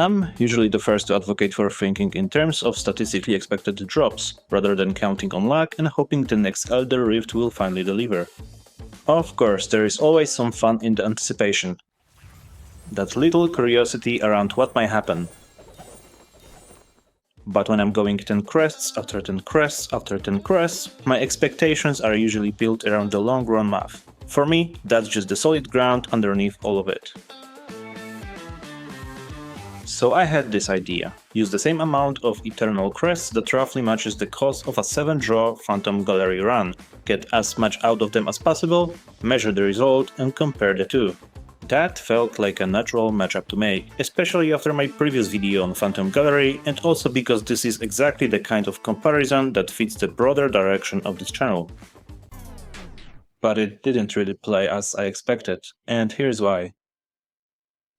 I'm usually the first to advocate for thinking in terms of statistically expected drops, rather than counting on luck and hoping the next Elder Rift will finally deliver. Of course, there is always some fun in the anticipation. That little curiosity around what might happen. But when I'm going 10 crests after 10 crests after 10 crests, my expectations are usually built around the long run math. For me, that's just the solid ground underneath all of it. So I had this idea. Use the same amount of Eternal Crests that roughly matches the cost of a 7-draw Phantom Gallery run, get as much out of them as possible, measure the result and compare the two. That felt like a natural matchup to make, especially after my previous video on Phantom Gallery, and also because this is exactly the kind of comparison that fits the broader direction of this channel. But it didn't really play as I expected, and here's why.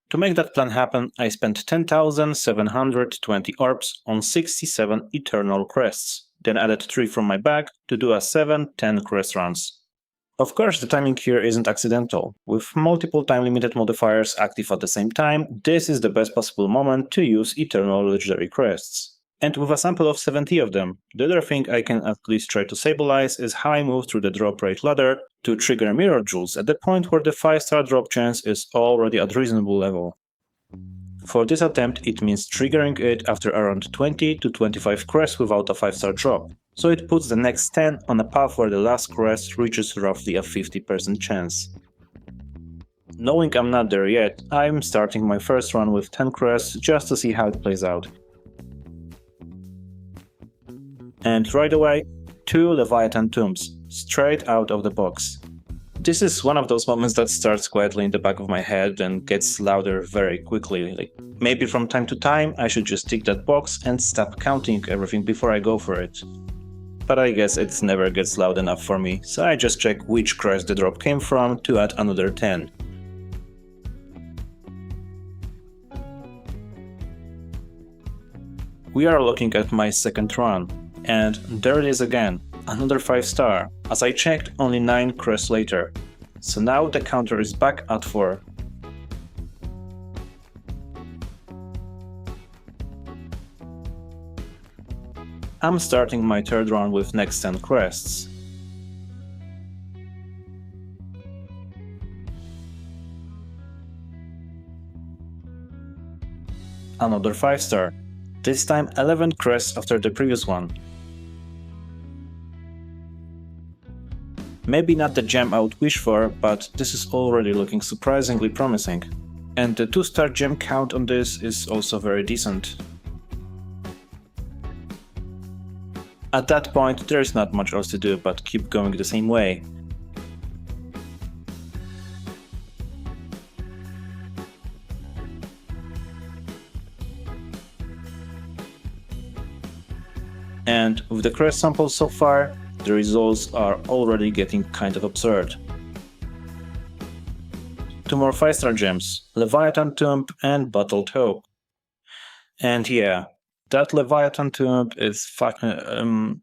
To make that plan happen, I spent 10,720 orbs on 67 Eternal Crests, then added 3 from my bag to do a 7-10 crest runs. Of course, the timing here isn't accidental. With multiple time-limited modifiers active at the same time, this is the best possible moment to use Eternal Legendary Crests. And with a sample of 70 of them, the other thing I can at least try to stabilize is how I move through the drop rate ladder to trigger Mirror Jewels at the point where the 5-star drop chance is already at reasonable level. For this attempt, it means triggering it after around 20 to 25 crests without a 5-star drop, so it puts the next 10 on a path where the last crest reaches roughly a 50% chance. Knowing I'm not there yet, I'm starting my first run with 10 crests just to see how it plays out. And right away, 2 Leviathan Tombs, straight out of the box. This is one of those moments that starts quietly in the back of my head and gets louder very quickly. Like, maybe from time to time I should just tick that box and stop counting everything before I go for it. But I guess it never gets loud enough for me, so I just check which crest the drop came from to add another 10. We are looking at my second run. And there it is again, another 5-star, as I checked only 9 crests later. So now the counter is back at 4. I'm starting my third run with next 10 crests. Another 5-star, this time 11 crests after the previous one. Maybe not the gem I would wish for, but this is already looking surprisingly promising. And the 2-star gem count on this is also very decent. At that point there is not much else to do but keep going the same way. And with the crest samples so far, the results are already getting kind of absurd. 2 more 5-star gems, Leviathan Tomb and Bottled Hope. And yeah, that Leviathan Tomb is 5-1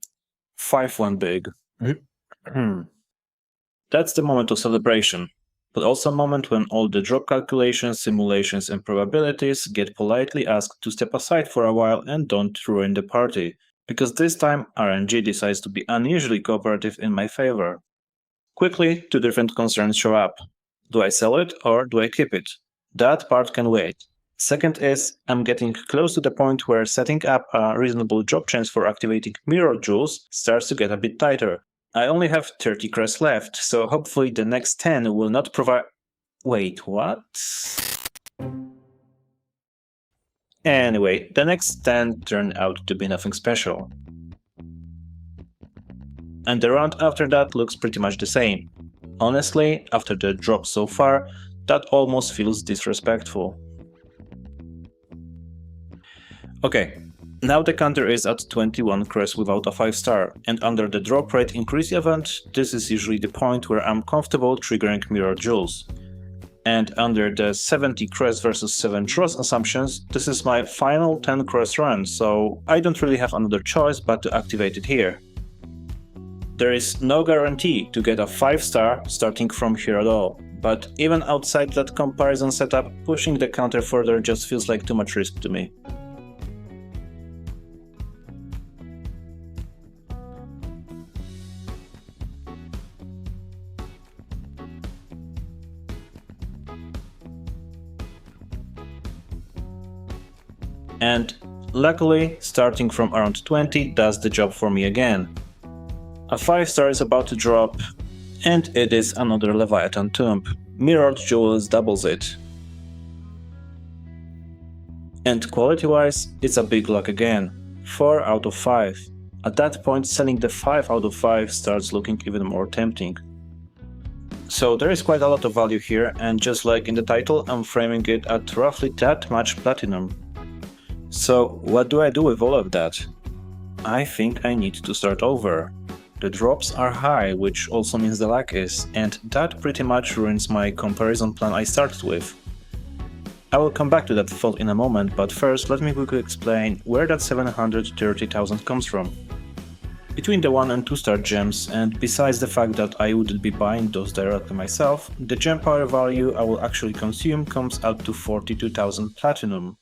big. That's the moment of celebration, but also a moment when all the drop calculations, simulations and probabilities get politely asked to step aside for a while and don't ruin the party. Because this time RNG decides to be unusually cooperative in my favor. Quickly, 2 different concerns show up. Do I sell it or do I keep it? That part can wait. Second is, I'm getting close to the point where setting up a reasonable drop chance for activating Mirror Jewels starts to get a bit tighter. I only have 30 crests left, so hopefully the next 10 will not provide... Wait, what? Anyway, the next 10 turned out to be nothing special. And the round after that looks pretty much the same. Honestly, after the drop so far, that almost feels disrespectful. Okay, now the counter is at 21 crests without a 5-star, and under the drop rate increase event, this is usually the point where I'm comfortable triggering Mirror Jewels. And under the 70 crest versus 7 draws assumptions, this is my final 10 crest run, so I don't really have another choice but to activate it here. There is no guarantee to get a 5-star starting from here at all, But even outside that comparison setup, pushing the counter further just feels like too much risk to me. And luckily, starting from around 20 does the job for me again. A 5-star is about to drop, and it is another Leviathan Tomb. Mirrored Jewels doubles it. And quality-wise, it's a big luck again. 4 out of 5. At that point, selling the 5 out of 5 starts looking even more tempting. So there is quite a lot of value here, and just like in the title, I'm framing it at roughly that much platinum. So what do I do with all of that? I think I need to start over. The drops are high, which also means the luck is, and that pretty much ruins my comparison plan I started with. I will come back to that thought in a moment, but first let me quickly explain where that 730,000 comes from. Between the 1 and 2-star gems, and besides the fact that I wouldn't be buying those directly myself, the gem power value I will actually consume comes out to 42,000 platinum.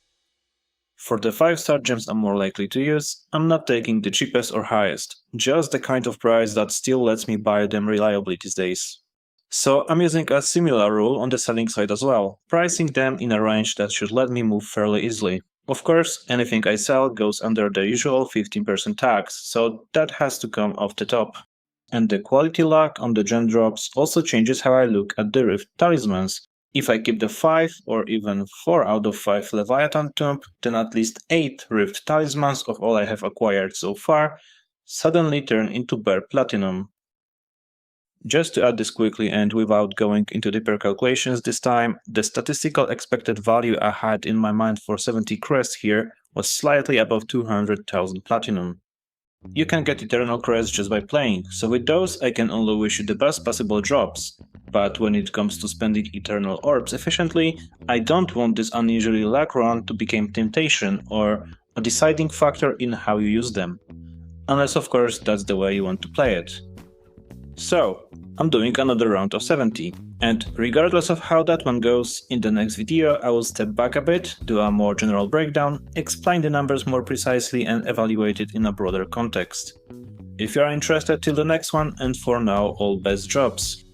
For the 5-star gems I'm more likely to use, I'm not taking the cheapest or highest, just the kind of price that still lets me buy them reliably these days. So I'm using a similar rule on the selling side as well, pricing them in a range that should let me move fairly easily. Of course, anything I sell goes under the usual 15% tax, so that has to come off the top. And the quality luck on the gem drops also changes how I look at the Rift talismans. If I keep the 5 or even 4 out of 5 Leviathan Tomb, then at least 8 Rift talismans of all I have acquired so far suddenly turn into bare platinum. Just to add this quickly and without going into deeper calculations this time, the statistical expected value I had in my mind for 70 Crest here was slightly above 200,000 platinum. You can get Eternal Crests just by playing, so with those I can only wish you the best possible drops. But when it comes to spending Eternal Orbs efficiently, I don't want this unusually luck run to become temptation or a deciding factor in how you use them. Unless of course that's the way you want to play it. So, I'm doing another round of 70, and regardless of how that one goes, in the next video I will step back a bit, do a more general breakdown, explain the numbers more precisely and evaluate it in a broader context. If you are interested, till the next one, and for now all best drops.